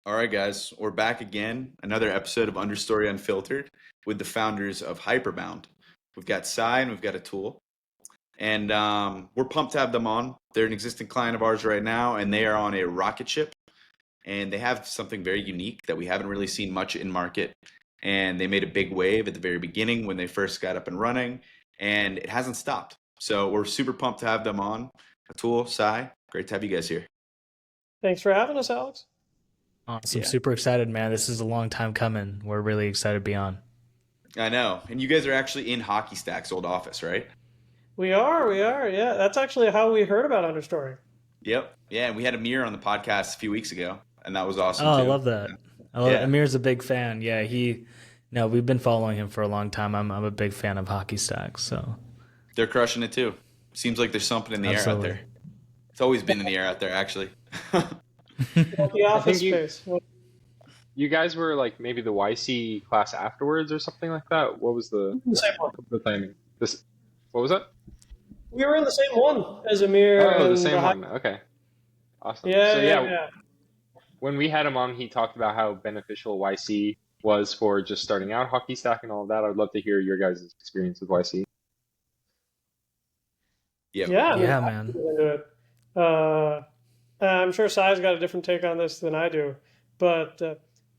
All right, guys, we're back again. Another episode of Understory Unfiltered with the founders of Hyperbound. We've got Sai and we've got Atul, and we're pumped to have them on. They're an existing client of ours right now, and they are on a rocket ship, and they have something very unique that we haven't really seen much in market. And they made a big wave at the very beginning when they first got up and running, and it hasn't stopped. So we're super pumped to have them on. Atul, Sai, great to have you guys here. Thanks for having us, Alex. Awesome. Yeah. Super excited, man. This is a long time coming. We're really excited to be on. I know. And you guys are actually in Hockey Stack's old office, right? We are. Yeah, that's actually how we heard about Understory. Yep. Yeah, and we had Amir on the podcast a few weeks ago, and that was awesome Oh, I too. love that. Yeah. Amir's a big fan. Yeah, no, we've been following him for a long time. I'm a big fan of Hockey Stacks. So They're crushing it too. Seems like there's something in the air out absolutely. there. It's always been in the air out there, actually. The I office think you space. you guys were like maybe the YC class afterwards or something like that. What was The same one. the timing? This what was that? We were in the same one as Amir Oh, the and same one. Okay, awesome. Yeah, So yeah, yeah, yeah. when we had him on, he talked about how beneficial YC was for just starting out hockey stack and all of that. I'd love to hear your guys' experience with YC. Yep. Yeah, I mean, Yeah, I man. can get into it. I'm sure Sai's got a different take on this than I do, but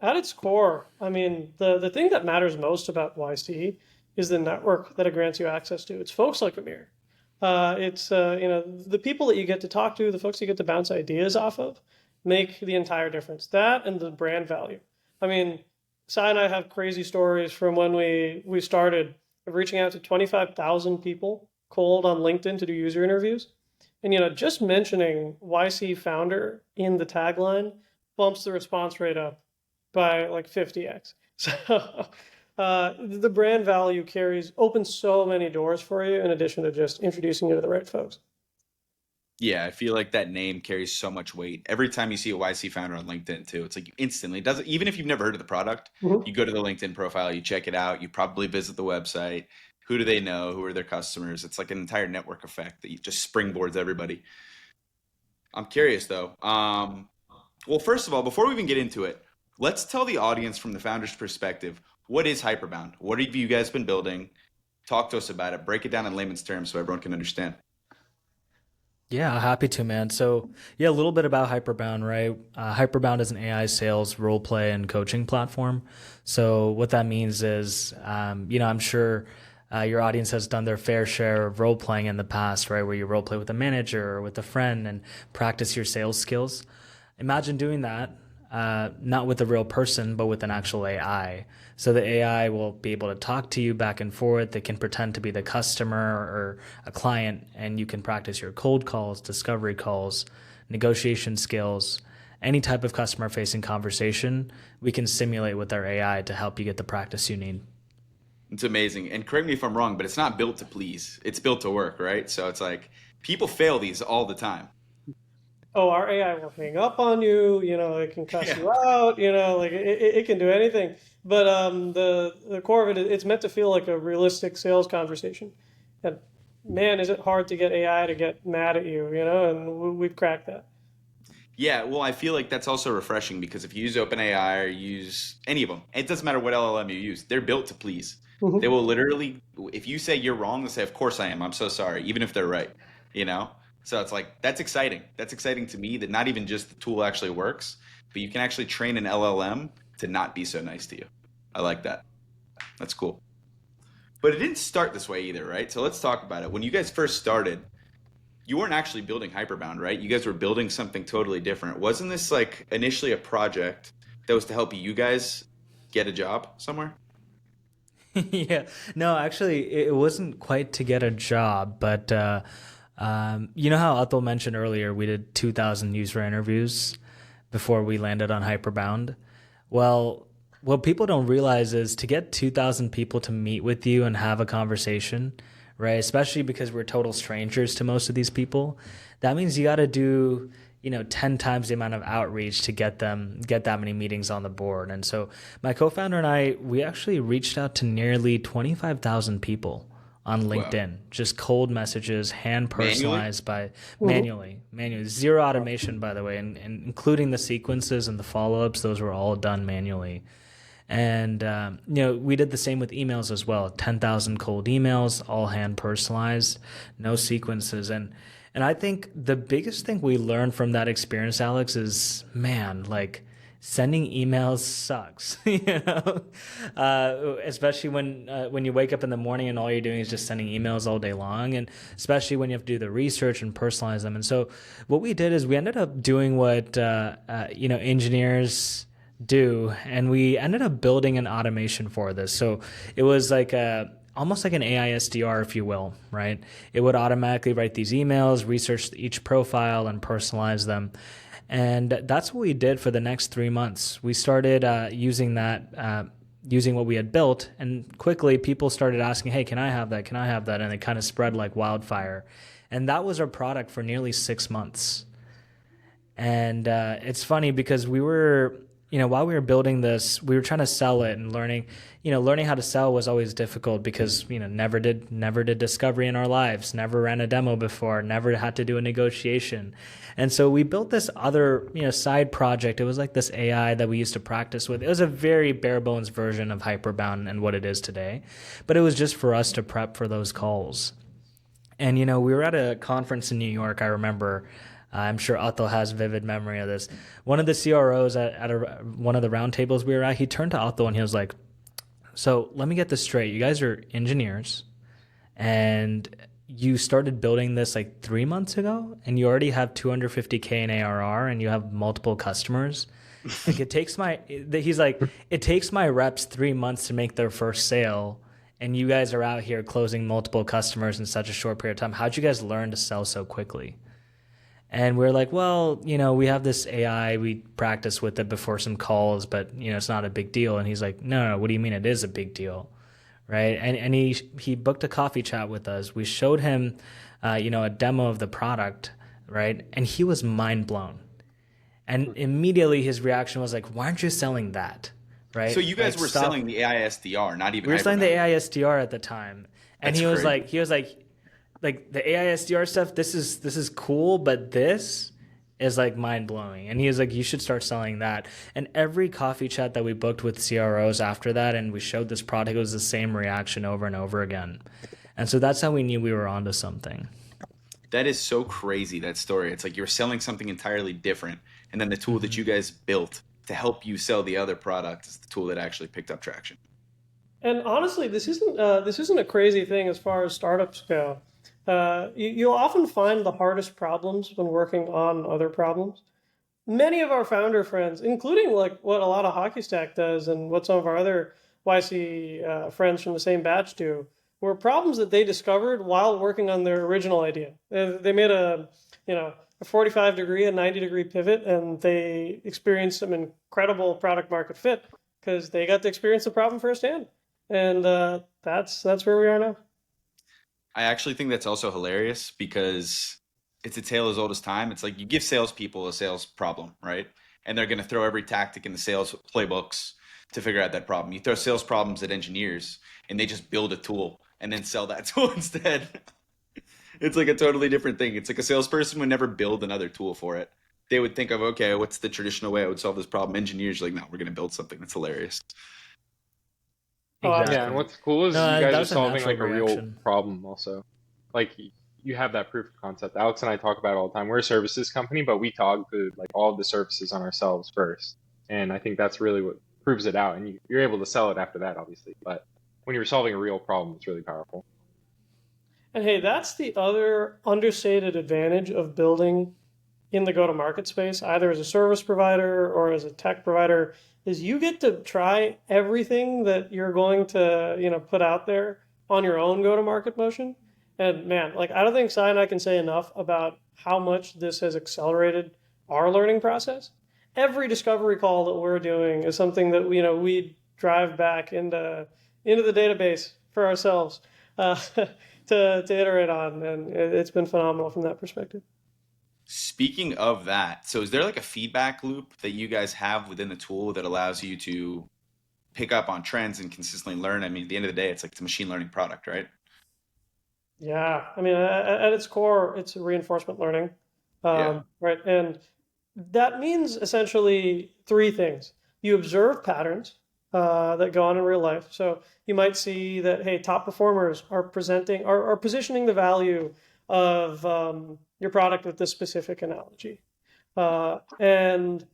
at its core, I mean, the thing that matters most about YC is the network that it grants you access to. It's folks like Amir. It's the people that you get to talk to, the folks you get to bounce ideas off of, make the entire difference. That and the brand value. I mean, Sai and I have crazy stories from when we started of reaching out to 25,000 people cold on LinkedIn to do user interviews. And just mentioning YC founder in the tagline bumps the response rate up by like 50x. So the brand value opens so many doors for you in addition to just introducing you to the right folks. Yeah, I feel like that name carries so much weight. Every time you see a YC founder on LinkedIn too, it's like you instantly it doesn't even if you've never heard of the product, Mhm. you go to the LinkedIn profile, you check it out, you probably visit the website. Who do they know? Who are their customers? It's like an entire network effect that you just springboards everybody. I'm curious though. Well, first of all, before we even get into it, let's tell the audience from the founder's perspective, what is Hyperbound? What have you guys been building? Talk to us about it. Break it down in layman's terms so everyone can understand. Yeah, happy to, man. So, yeah, a little bit about Hyperbound, right? Hyperbound is an AI sales role play and coaching platform. So, what that means is, I'm sure your audience has done their fair share of role playing in the past, right? Where you role play with a manager or with a friend and practice your sales skills. Imagine doing that, not with a real person, but with an actual AI. So the AI will be able to talk to you back and forth. They can pretend to be the customer or a client, and you can practice your cold calls, discovery calls, negotiation skills, any type of customer facing conversation. We can simulate with our AI to help you get the practice you need. It's amazing. And correct me if I'm wrong, but it's not built to please. It's built to work, right? So it's like people fail these all the time. Oh, our AI will hang up on you. It can cuss Yeah. you out. Like it can do anything. But the core of it, it's meant to feel like a realistic sales conversation. And man, is it hard to get AI to get mad at you? And we've cracked that. Yeah, well, I feel like that's also refreshing because if you use OpenAI or use any of them, it doesn't matter what LLM you use, they're built to please. They Mhm. will literally, if you say you're wrong, they'll say, "Of course I am. I'm so sorry," even if they're right, you know? So it's like, that's exciting. That's exciting to me that not even just the tool actually works, but you can actually train an LLM to not be so nice to you. I like that. That's cool. But it didn't start this way either, right? So let's talk about it. When you guys first started, you weren't actually building Hyperbound, right? You guys were building something totally different. Wasn't this like initially a project that was to help you guys get a job somewhere? Yeah, no, actually, it wasn't quite to get a job, but you know how Atul mentioned earlier, we did 2,000 user interviews before we landed on Hyperbound. Well, what people don't realize is to get 2,000 people to meet with you and have a conversation, right? Especially because we're total strangers to most of these people. That means you got to do, 10 times the amount of outreach to get that many meetings on the board. And so my co-founder and I, we actually reached out to nearly 25,000 people on Wow. LinkedIn, just cold messages, hand Manually? personalized by Mhm. manually, zero automation, by the way, and including the sequences and the follow ups, those were all done manually. And we did the same with emails as well. 10,000 cold emails, all hand personalized, no sequences. And I think the biggest thing we learned from that experience, Alex, is man, like sending emails sucks. Especially when you wake up in the morning and all you're doing is just sending emails all day long, and especially when you have to do the research and personalize them. And so what we did is we ended up doing what engineers do, and we ended up building an automation for this. So it was like almost like an AI SDR, if you will, right? It would automatically write these emails, research each profile, and personalize them. And that's what we did for the next 3 months. We started using that, using what we had built, and quickly people started asking, "Hey, can I have that? Can I have that?" And it kind of spread like wildfire. And that was our product for nearly 6 months. And it's funny because while we were building this, we were trying to sell it and learning how to sell was always difficult because, never did discovery in our lives, never ran a demo before, never had to do a negotiation. And so we built this other, side project. It was like this AI that we used to practice with. It was a very bare bones version of Hyperbound and what it is today, but it was just for us to prep for those calls. And we were at a conference in New York. I remember. I'm sure Atul has vivid memory of this. One of the CROs one of the roundtables we were at, he turned to Atul and he was like, "So let me get this straight. You guys are engineers, and you started building this like 3 months ago, and you already have 250K in ARR, and you have multiple customers. Like he's like, it takes my reps 3 months to make their first sale." And you guys are out here closing multiple customers in such a short period of time. How'd you guys learn to sell so quickly? And we're like, well, we have this AI. We practice with it before some calls, but it's not a big deal. And he's like, no, no, what do you mean it is a big deal, right? And he booked a coffee chat with us. We showed him, a demo of the product, right? And he was mind blown. And immediately his reaction was like, why aren't you selling that, So right? you guys Like were stop. selling the AI SDR, not even We were selling the Hyperbound. AI SDR at the time, and That's he was crazy. like the AI SDR stuff. This is cool, but this is like mind blowing. And he was like, you should start selling that. And every coffee chat that we booked with CROs after that, and we showed this product, it was the same reaction over and over again. And so that's how we knew we were onto something. That is so crazy, that story. It's like you're selling something entirely different, and then the tool that you guys built to help you sell the other product is the tool that actually picked up traction. And honestly, this isn't a crazy thing as far as startups go. You'll often find the hardest problems when working on other problems. Many of our founder friends, including like what a lot of Hockey Stack does and what some of our other YC friends from the same batch do, were problems that they discovered while working on their original idea. They made a 45-degree, a 90-degree pivot, and they experienced some incredible product market fit because they got to experience the problem firsthand. And that's where we are now. I actually think that's also hilarious because it's a tale as old as time. It's like you give salespeople a sales problem, right? And they're going to throw every tactic in the sales playbooks to figure out that problem. You throw sales problems at engineers and they just build a tool and then sell that tool instead. It's like a totally different thing. It's like a salesperson would never build another tool for it. They would think of, okay, what's the traditional way I would solve this problem? Engineers are like, no, we're going to build something that's hilarious. Oh, Yeah, and Exactly. what's cool is you No, guys that are was a solving natural like a real reaction. problem also. Like you have that proof of concept. Alex and I talk about it all the time. We're a services company, but we talk to like all of the services on ourselves first. And I think that's really what proves it out. And you're able to sell it after that, obviously. But when you're solving a real problem, it's really powerful. and hey, that's the other understated advantage of building in the go-to-market space, either as a service provider or as a tech provider, is you get to try everything that you're going to, put out there on your own go-to-market motion. And man, like I don't think Si and I can say enough about how much this has accelerated our learning process. Every discovery call that we're doing is something that we drive back into the database for ourselves to iterate on, and it's been phenomenal from that perspective. Speaking of that, so is there like a feedback loop that you guys have within the tool that allows you to pick up on trends and consistently learn? I mean, at the end of the day, it's like it's a machine learning product, right? Yeah, I mean, at its core, it's reinforcement learning, Yeah. right? And that means essentially three things. You observe patterns that go on in real life. So you might see that, hey, top performers are are positioning the value of your product with this specific analogy. And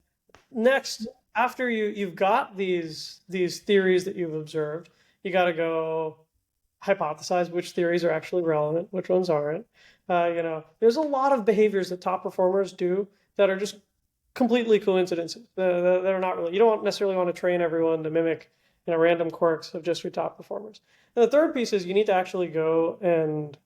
next, after you've got these theories that you've observed, you got to go hypothesize which theories are actually relevant, which ones aren't. There's a lot of behaviors that top performers do that are just completely coincidences. That are not really. You don't necessarily want to train everyone to mimic, random quirks of just your top performers. And the third piece is you need to actually go and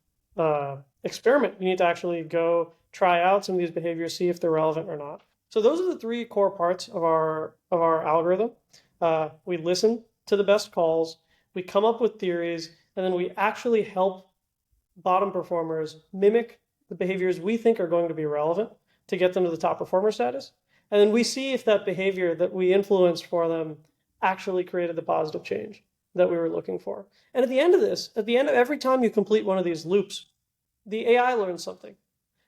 experiment. You need to actually go try out some of these behaviors, see if they're relevant or not. So those are the three core parts of our algorithm. We listen to the best calls, we come up with theories, and then we actually help bottom performers mimic the behaviors we think are going to be relevant to get them to the top performer status. And then we see if that behavior that we influenced for them actually created the positive change that we were looking for. And at the end of this, at the end of every time you complete one of these loops, the AI learns something.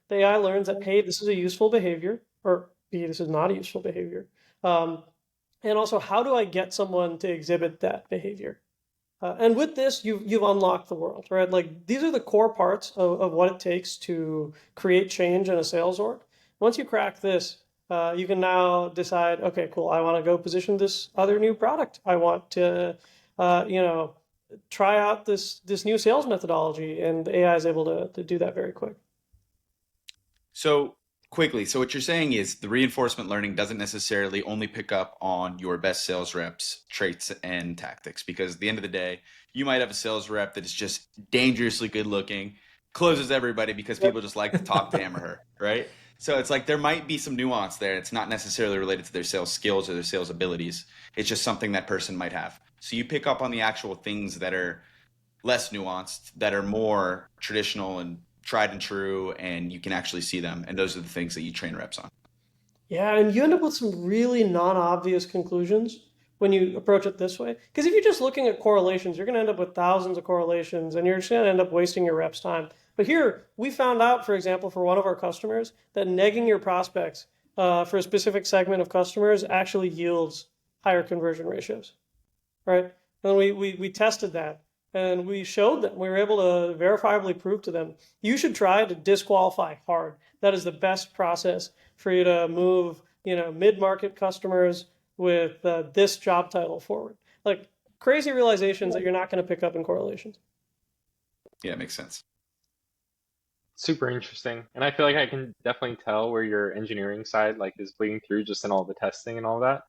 The AI learns that, hey, this is a useful behavior, or B, this is not a useful behavior. And also, how do I get someone to exhibit that behavior? And with this, you've unlocked the world, right? Like these are the core parts of what it takes to create change in a sales org. Once you crack this, you can now decide, okay, cool, I want to go position this other new product. I want to, try out this new sales methodology, and the AI is able to do that very quick. So quickly, so what you're saying is the reinforcement learning doesn't necessarily only pick up on your best sales reps' traits and tactics, because at the end of the day, you might have a sales rep that is just dangerously good looking, closes everybody because Yep. people just like to talk to him or her, right? So it's like there might be some nuance there. It's not necessarily related to their sales skills or their sales abilities. It's just something that person might have. So you pick up on the actual things that are less nuanced, that are more traditional and tried and true, and you can actually see them. And those are the things that you train reps on. Yeah, and you end up with some really non-obvious conclusions when you approach it this way. Because if you're just looking at correlations, you're going to end up with thousands of correlations, and you're just going to end up wasting your reps' time. But here, we found out, for example, for one of our customers, that negging your prospects for a specific segment of customers actually yields higher conversion ratios, right? And we tested that, and we showed them. We were able to verifiably prove to them, you should try to disqualify hard. That is the best process for you to move, mid-market customers with this job title forward. Like crazy realizations that you're not going to pick up in correlations. Yeah, it makes sense. Super interesting. And I feel like I can definitely tell where your engineering side like is bleeding through just in all the testing and all that.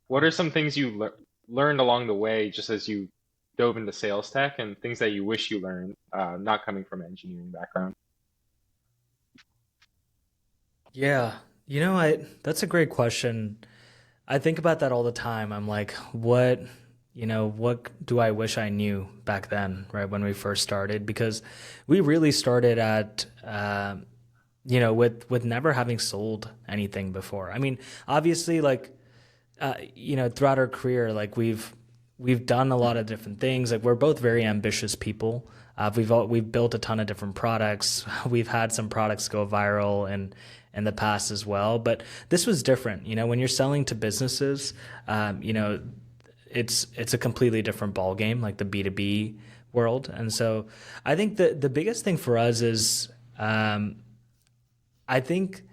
What are some things you learned along the way just as you dove into sales tech and things that you wish you learned, not coming from an engineering background? Yeah, that's a great question. I think about that all the time. I'm like, what do I wish I knew back then, right, when we first started? Because we really started at, with never having sold anything before. I mean, obviously, like, throughout our career, like we've done a lot of different things. Like we're both very ambitious people. We've built a ton of different products. We've had some products go viral and in the past as well. But this was different. When you're selling to businesses, it's a completely different ball game, like the B2B world. And so I think the biggest thing for us is I think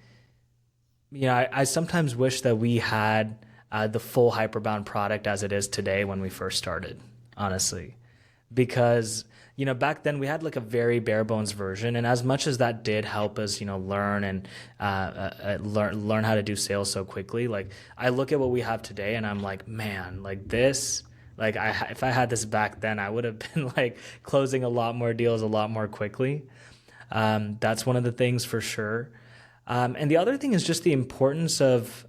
I sometimes wish that we had the full Hyperbound product as it is today when we first started, honestly, because back then we had like a very bare bones version, and as much as that did help us learn and learn how to do sales so quickly, like I look at what we have today and I'm like, man, like this, like if I had this back then, I would have been like closing a lot more deals a lot more quickly. That's one of the things for sure. And the other thing is just the importance of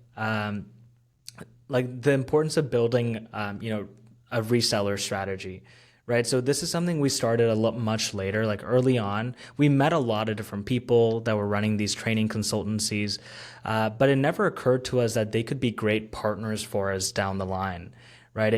building a reseller strategy, right? So this is something we started a lot much later. Like early on, we met a lot of different people that were running these training consultancies, but it never occurred to us that they could be great partners for us down the line, right?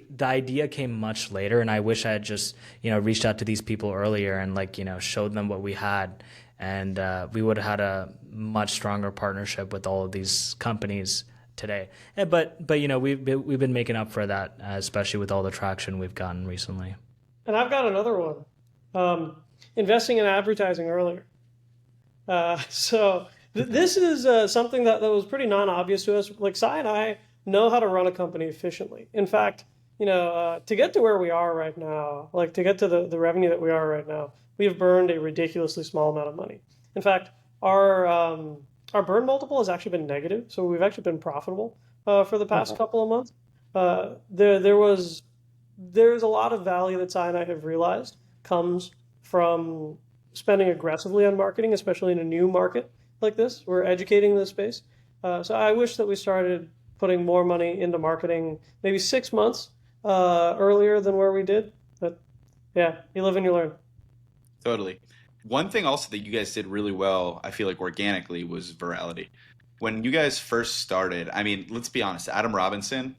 the idea came much later, and I wish I had just reached out to these people earlier and like showed them what we had, and we would have had a much stronger partnership with all of these companies today. But we've been making up for that, especially with all the traction we've gotten recently. And I've got another one. Investing in advertising earlier. This is something that was pretty non-obvious to us. Like Sai and I know how to run a company efficiently. In fact, to get to where we are right now, like to get to the revenue that we are right now, we have burned a ridiculously small amount of money. In fact, our burn multiple has actually been negative, so we've actually been profitable for the past couple of months. There's a lot of value that Sai and I have realized comes from spending aggressively on marketing, especially in a new market like this. We're educating this space. So I wish that we started putting more money into marketing maybe 6 months earlier than where we did. But yeah, you live and you learn. Totally. One thing also that you guys did really well, I feel like organically, was virality. When you guys first started, I mean, let's be honest, Adam Robinson,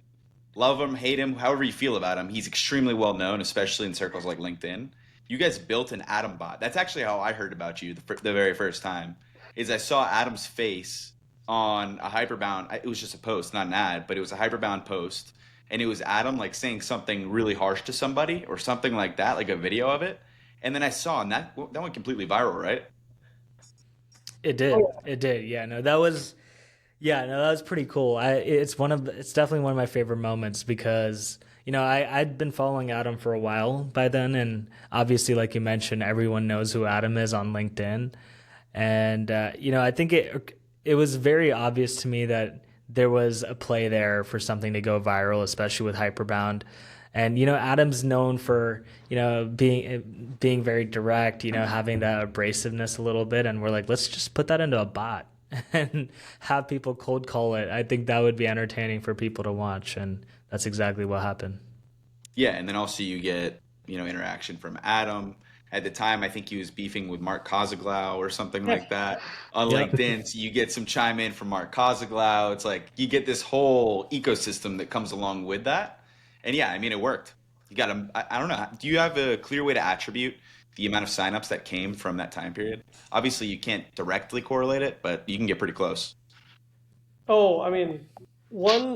love him, hate him, however you feel about him, he's extremely well known, especially in circles like LinkedIn. You guys built an Adam bot. That's actually how I heard about you the very first time. Is I saw Adam's face on a Hyperbound. It was just a post, not an ad, but it was a Hyperbound post, and it was Adam like saying something really harsh to somebody or something like that, like a video of it. And then I saw, and that went completely viral, right? It did. It did. Yeah, no, that was pretty cool. It's definitely one of my favorite moments because, I'd been following Adam for a while by then, and obviously, like you mentioned, everyone knows who Adam is on LinkedIn. And I think it was very obvious to me that there was a play there for something to go viral, especially with Hyperbound. And Adam's known for being very direct, having that abrasiveness a little bit, and we're like, let's just put that into a bot and have people cold call it. I think that would be entertaining for people to watch, and that's exactly what happened. Yeah, and then also you get, interaction from Adam. At the time, I think he was beefing with Mark Kozaglau or something like that on Yep. LinkedIn. So you get some chime in from Mark Kozaglau. It's like you get this whole ecosystem that comes along with that. And yeah, I mean, it worked. You got to, I don't know. Do you have a clear way to attribute the amount of signups that came from that time period? Obviously, you can't directly correlate it, but you can get pretty close. Oh, I mean,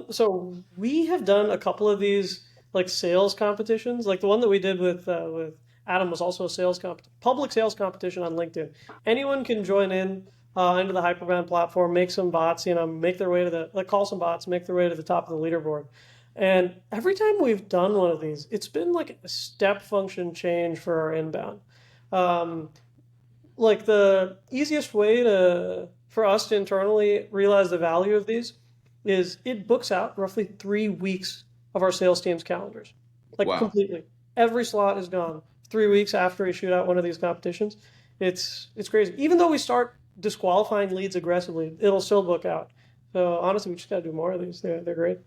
so we have done a couple of these like sales competitions. Like the one that we did with Adam was also a public sales competition on LinkedIn. Anyone can join in into the Hyperbound platform, make some bots, make their way to call some bots, make their way to the top of the leaderboard. And every time we've done one of these, it's been like a step function change for our inbound. Um, like the easiest way for us to internally realize the value of these is it books out roughly 3 weeks of our sales team's calendars, like Wow. completely. Every slot is gone 3 weeks after we shoot out one of these competitions. It's crazy. Even though we start disqualifying leads aggressively, it'll still book out. So honestly, we just got to do more of these. They're great.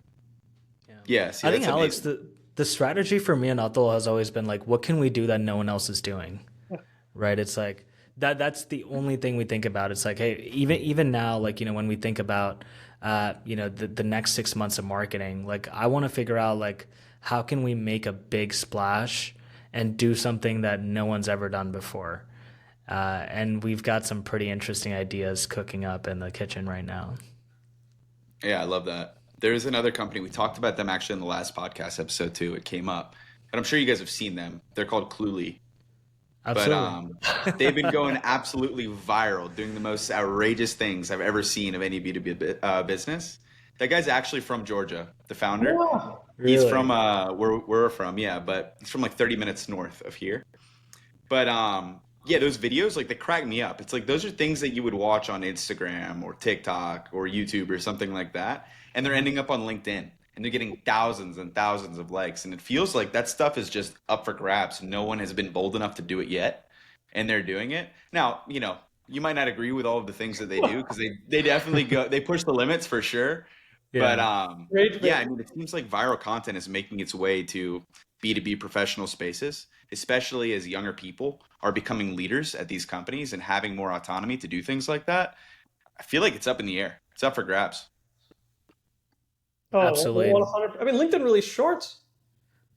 Yeah, see, I think that's Alex, amazing. the strategy for me and Atul has always been like, what can we do that no one else is doing? Yeah. Right? It's like that's the only thing we think about. It's like, hey, even now, like, when we think about the next 6 months of marketing, like I want to figure out like how can we make a big splash and do something that no one's ever done before. And we've got some pretty interesting ideas cooking up in the kitchen right now. Yeah, I love that. There's another company. We talked about them actually in the last podcast episode too. It came up, but I'm sure you guys have seen them. They're called Cluely. But Absolutely. they've been going absolutely viral, doing the most outrageous things I've ever seen of any B2B business. That guy's actually from Georgia, the founder. Yeah. He's Really? from where we're from, yeah, but he's from like 30 minutes north of here. But yeah, those videos like they crack me up. It's like those are things that you would watch on Instagram or TikTok or YouTube or something like that, and they're ending up on LinkedIn and they're getting thousands and thousands of likes. And it feels like that stuff is just up for grabs. No one has been bold enough to do it yet, and they're doing it. Now, you might not agree with all of the things that they do because they definitely they push the limits for sure. But Yeah. Great. yeah, I mean, it seems like viral content is making its way to B2B professional spaces, especially as younger people are becoming leaders at these companies and having more autonomy to do things like that. I feel like it's up in the air. It's up for grabs. Oh, Absolutely. 100. I mean, LinkedIn released shorts.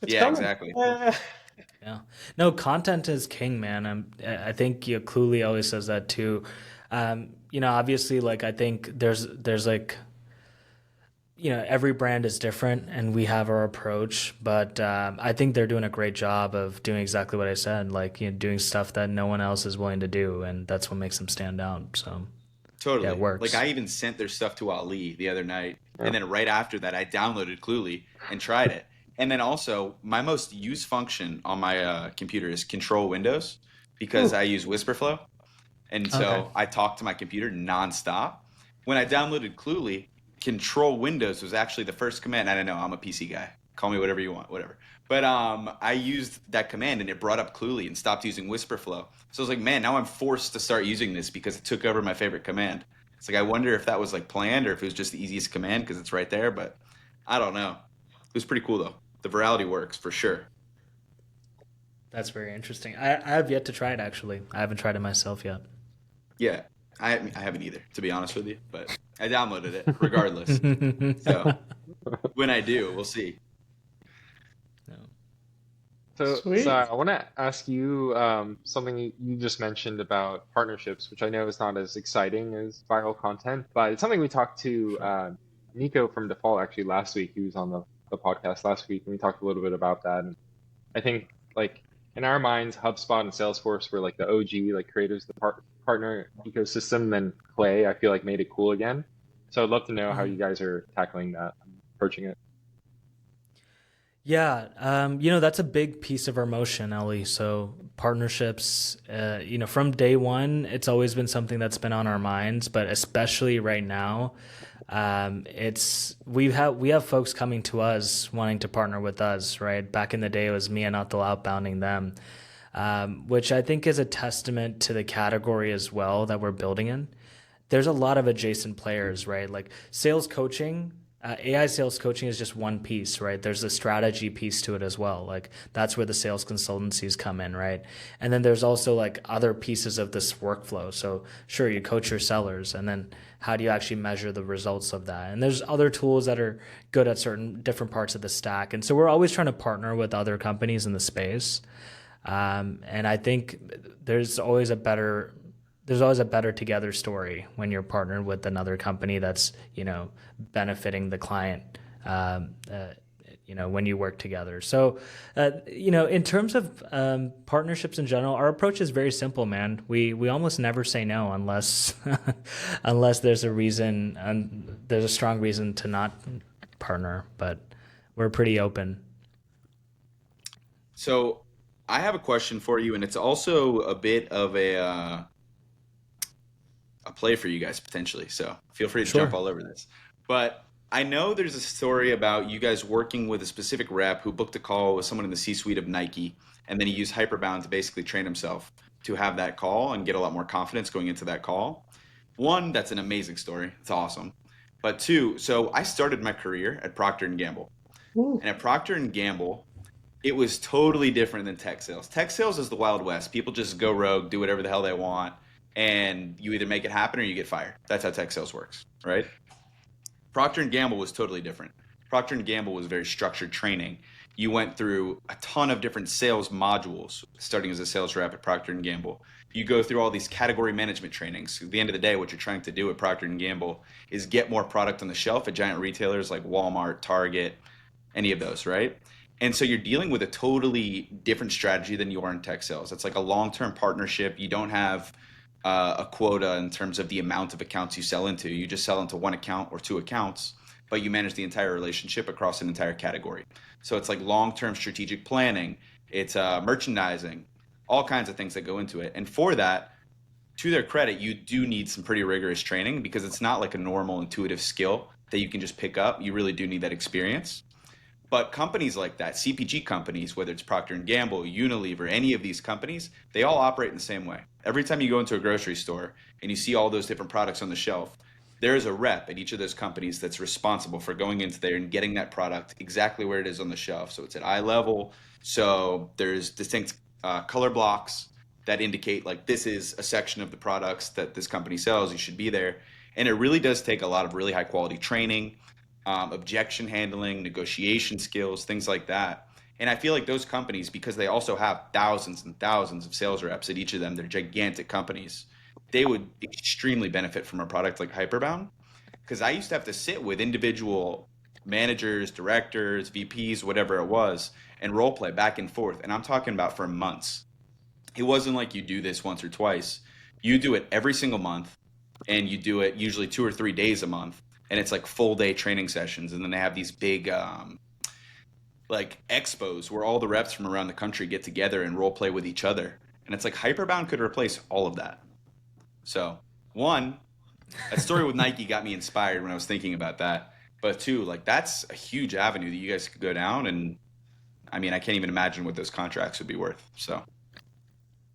It's Yeah, coming. exactly. Yeah. No, content is king, man. I think Cluely always says that too. Obviously, like I think there's like every brand is different, and we have our approach. But I think they're doing a great job of doing exactly what I said, like doing stuff that no one else is willing to do, and that's what makes them stand out. So yeah, it Totally. Like works. I even sent their stuff to Ali the other night, Yeah. and then right after that, I downloaded Cluely and tried it. And then also, my most used function on my computer is Control Windows because I use WhisperFlow, and Okay. so I talk to my computer nonstop. When I downloaded Cluely, Control Windows was actually the first command. I don't know. I'm a PC guy. Call me whatever you want, whatever. But I used that command and it brought up Cluely and stopped using WhisperFlow. So I was like, man, now I'm forced to start using this because it took over my favorite command. It's like I wonder if that was like planned or if it was just the easiest command because it's right there. But I don't know. It was pretty cool though. The virality works for sure. That's very interesting. I have yet to try it actually. I haven't tried it myself yet. Yeah, I haven't either, to be honest with you. But I downloaded it regardless. So when I do, we'll see. So, Sweet. I want to ask you something you just mentioned about partnerships, which I know is not as exciting as viral content, but it's something we talked to Nico from Default actually last week. He was on the podcast last week, and we talked a little bit about that. And I think, like, in our minds, HubSpot and Salesforce were like the OG, like, creators of the partner ecosystem. Then Clay, I feel like, made it cool again. So I'd love to know how you guys are tackling that, approaching it. Yeah, that's a big piece of our motion, Ellie. So partnerships, from day one, it's always been something that's been on our minds, but especially right now, we have folks coming to us wanting to partner with us, right? Back in the day, it was me and Atul outbounding them, which I think is a testament to the category as well that we're building in. There's a lot of adjacent players, right? Like sales coaching, AI sales coaching is just one piece, right? There's a strategy piece to it as well. Like that's where the sales consultancies come in, right? And then there's also like other pieces of this workflow. So sure, you coach your sellers, and then how do you actually measure the results of that? And there's other tools that are good at certain different parts of the stack. And so we're always trying to partner with other companies in the space. And I think there's always a better together story when you're partnered with another company that's benefiting the client when you work together. So in terms of partnerships in general, our approach is very simple, man. We almost never say no unless unless there's a reason, and there's a strong reason to not partner, but we're pretty open. So I have a question for you, and it's also a bit of a play for you guys potentially. So feel free to jump Sure. all over this. But I know there's a story about you guys working with a specific rep who booked a call with someone in the C-suite of Nike, and then he used Hyperbound to basically train himself to have that call and get a lot more confidence going into that call. One, that's an amazing story. It's awesome. But two, so I started my career at Procter and Gamble. Ooh. And at Procter and Gamble, it was totally different than tech sales. Tech sales is the Wild West. People just go rogue, do whatever the hell they want, and you either make it happen or you get fired. That's how tech sales works, right? Procter and Gamble was totally different. Procter and Gamble was very structured training. You went through a ton of different sales modules starting as a sales rep at Procter and Gamble. You go through all these category management trainings. At the end of the day, what you're trying to do at Procter and Gamble is get more product on the shelf at giant retailers like Walmart, Target, any of those, right? And so you're dealing with a totally different strategy than you are in tech sales. It's like a long-term partnership. You don't have a quota in terms of the amount of accounts you sell into. You just sell into one account or two accounts, but you manage the entire relationship across an entire category. So it's like long-term strategic planning. It's merchandising, all kinds of things that go into it. And for that, to their credit, you do need some pretty rigorous training because it's not like a normal intuitive skill that you can just pick up. You really do need that experience. But companies like that, CPG companies, whether it's Procter and Gamble, Unilever, any of these companies, they all operate in the same way. Every time you go into a grocery store and you see all those different products on the shelf, there is a rep at each of those companies that's responsible for going into there and getting that product exactly where it is on the shelf. So it's at eye level. So there's distinct color blocks that indicate like this is a section of the products that this company sells. You should be there. And it really does take a lot of really high quality training, objection handling, negotiation skills, things like that. And I feel like those companies, because they also have thousands and thousands of sales reps at each of them, they're gigantic companies, they would extremely benefit from a product like Hyperbound. Because I used to have to sit with individual managers, directors, VPs, whatever it was, and role play back and forth. And I'm talking about for months. It wasn't like you do this once or twice. You do it every single month, and you do it usually 2 or 3 days a month. And it's like full day training sessions. And then they have these big like expos where all the reps from around the country get together and role play with each other. And it's like Hyperbound could replace all of that. So, one, that story with Nike got me inspired when I was thinking about that. But two, like that's a huge avenue that you guys could go down. And I mean, I can't even imagine what those contracts would be worth. So,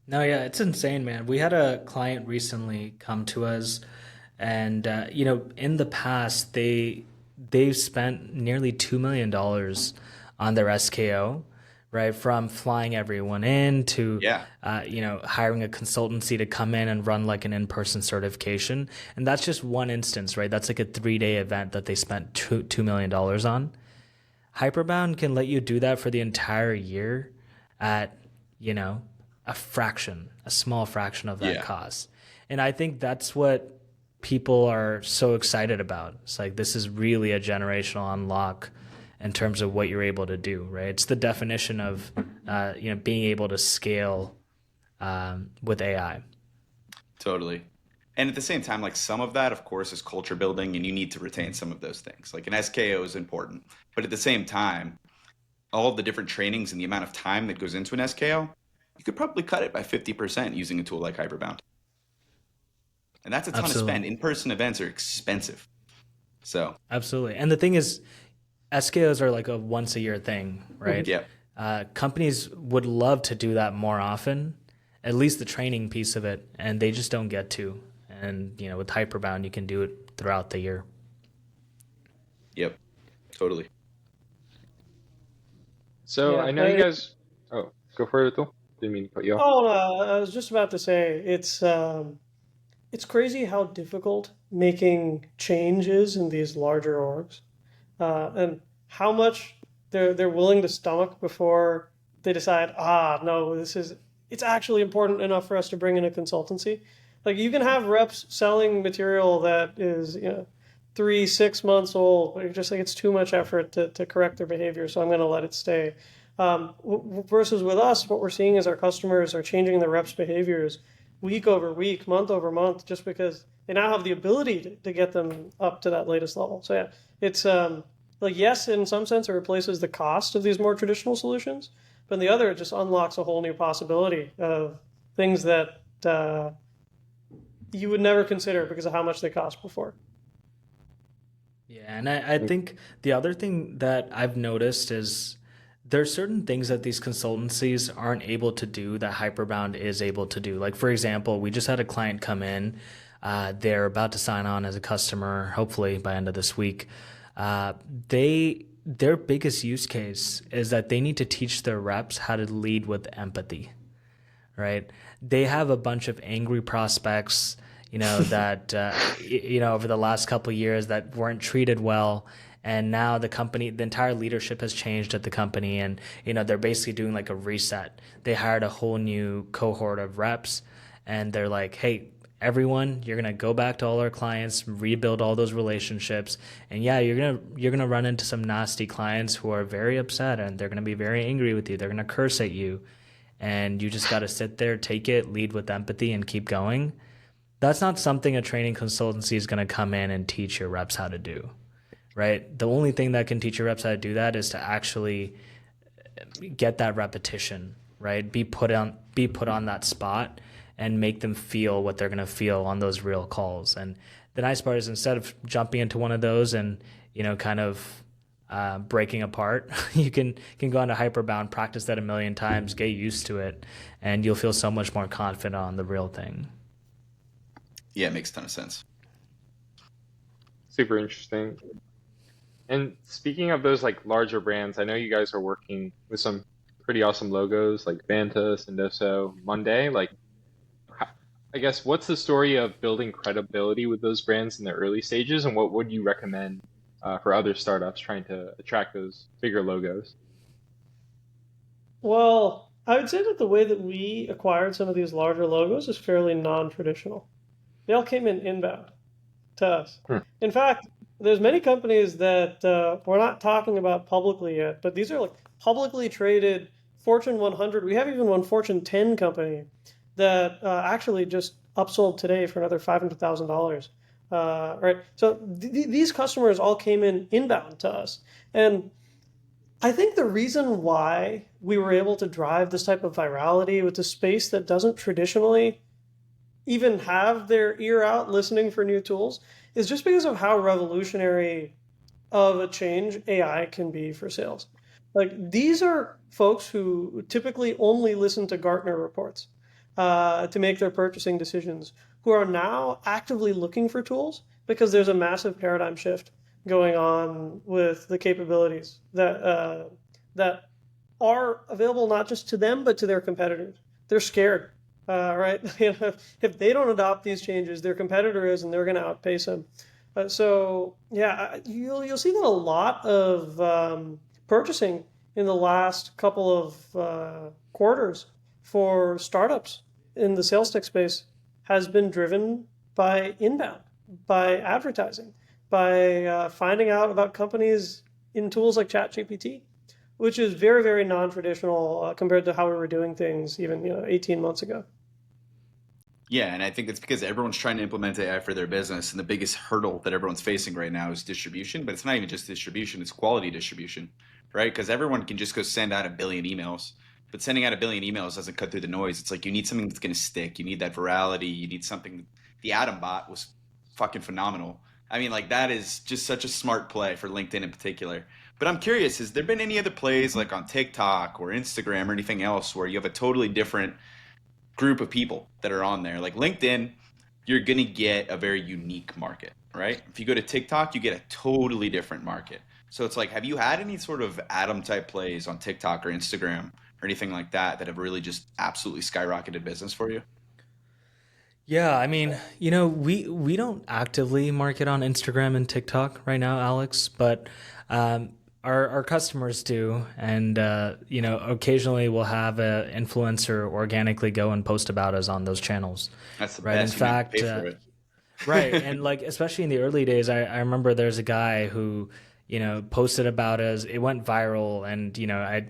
No, yeah, it's insane, man. We had a client recently come to us, and in the past they've spent nearly $2 million on their SKO, right? From flying everyone in to yeah, hiring a consultancy to come in and run like an in-person certification, and that's just one instance, right? That's like a 3-day event that they spent $2 million on. Hyperbound can let you do that for the entire year at, a small fraction of that yeah, cost. And I think that's what people are so excited about. It's like this is really a generational unlock in terms of what you're able to do, right? It's the definition of, being able to scale with AI. totally. And at the same time, like some of that, of course, is culture building, and you need to retain some of those things. Like an SKO is important. But at the same time, all of the different trainings and the amount of time that goes into an SKO, you could probably cut it by 50% using a tool like Hyperbound. And that's a ton of Absolutely. spend. In-person events are expensive. So, Absolutely. And the thing is, SKOs are like a once a year thing, right? yeah. Companies would love to do that more often, at least the training piece of it, and they just don't get to. And, with Hyperbound, you can do it throughout the year. Yep. Totally. So Yeah. I know you guys. Oh, go for it, Atul. Didn't mean to cut you off. Oh, no, I was just about to say it's crazy how difficult making change is in these larger orgs, and how much they're willing to stomach before they decide, no, it's actually important enough for us to bring in a consultancy. Like you can have reps selling material that is 3, 6 months old, but you're just like it's too much effort to correct their behavior, so I'm going to let it stay. Versus with us, what we're seeing is our customers are changing their reps' behaviors week over week, month over month, just because they now have the ability to get them up to that latest level. So yeah, it's like yes, in some sense, it replaces the cost of these more traditional solutions, but in the other, it just unlocks a whole new possibility of things that you would never consider because of how much they cost before. Yeah, and I think the other thing that I've noticed is there's certain things that these consultancies aren't able to do that Hyperbound is able to do. Like, for example, we just had a client come in. They're about to sign on as a customer, hopefully by end of this week. Their biggest use case is that they need to teach their reps how to lead with empathy, right? They have a bunch of angry prospects, that over the last couple of years that weren't treated well, and now the entire leadership has changed at the company, and they're basically doing like a reset. They hired a whole new cohort of reps, and they're like, hey, everyone, you're gonna go back to all our clients, rebuild all those relationships, and yeah, you're gonna run into some nasty clients who are very upset, and they're gonna be very angry with you. They're gonna curse at you, and you just gotta sit there, take it, lead with empathy, and keep going. That's not something a training consultancy is gonna come in and teach your reps how to do, right? The only thing that can teach your reps how to do that is to actually get that repetition, right? Be put on that spot and make them feel what they're going to feel on those real calls. And the nice part is instead of jumping into one of those and, kind of breaking apart, you can go into Hyperbound, practice that a million times, get used to it, and you'll feel so much more confident on the real thing. Yeah, it makes a ton of sense. Super interesting. And speaking of those like larger brands, I know you guys are working with some pretty awesome logos like Vanta, Sendoso, Monday. Like, I guess, what's the story of building credibility with those brands in the early stages, and what would you recommend for other startups trying to attract those bigger logos? Well, I would say that the way that we acquired some of these larger logos is fairly non-traditional. They all came in inbound to us. Hmm. In fact, there's many companies that we're not talking about publicly yet, but these are like publicly traded Fortune 100. We have even one Fortune 10 company that actually just upsold today for another $500,000. Right. So these customers all came in inbound to us. And I think the reason why we were able to drive this type of virality with a space that doesn't traditionally even have their ear out listening for new tools is just because of how revolutionary of a change AI can be for sales. Like these are folks who typically only listen to Gartner reports to make their purchasing decisions, who are now actively looking for tools because there's a massive paradigm shift going on with the capabilities that are available not just to them but to their competitors. They're scared, right? If they don't adopt these changes, their competitor is, and they're going to outpace them. So yeah, you'll see that a lot of purchasing in the last couple of quarters for startups in the sales tech space has been driven by inbound, by advertising, by finding out about companies in tools like ChatGPT, which is very, very non-traditional compared to how we were doing things even 18 months ago. Yeah, and I think it's because everyone's trying to implement AI for their business, and the biggest hurdle that everyone's facing right now is distribution. But it's not even just distribution; it's quality distribution, right? Because everyone can just go send out a billion emails, but sending out a billion emails doesn't cut through the noise. It's like you need something that's going to stick. You need that virality. You need something. The Atom bot was fucking phenomenal. I mean, like that is just such a smart play for LinkedIn in particular. But I'm curious, has there been any other plays like on TikTok or Instagram or anything else where you have a totally different group of people that are on there? Like LinkedIn, you're going to get a very unique market, right? If you go to TikTok, you get a totally different market. So it's like, have you had any sort of Atom type plays on TikTok or Instagram or anything like that that have really just absolutely skyrocketed business for you? Yeah, I mean, we don't actively market on Instagram and TikTok right now, Alex, but our customers do, and occasionally we'll have an influencer organically go and post about us on those channels, That's the right? In best. You don't have to fact, pay for right, it. and like especially in the early days, I remember there's a guy who posted about us. It went viral, and I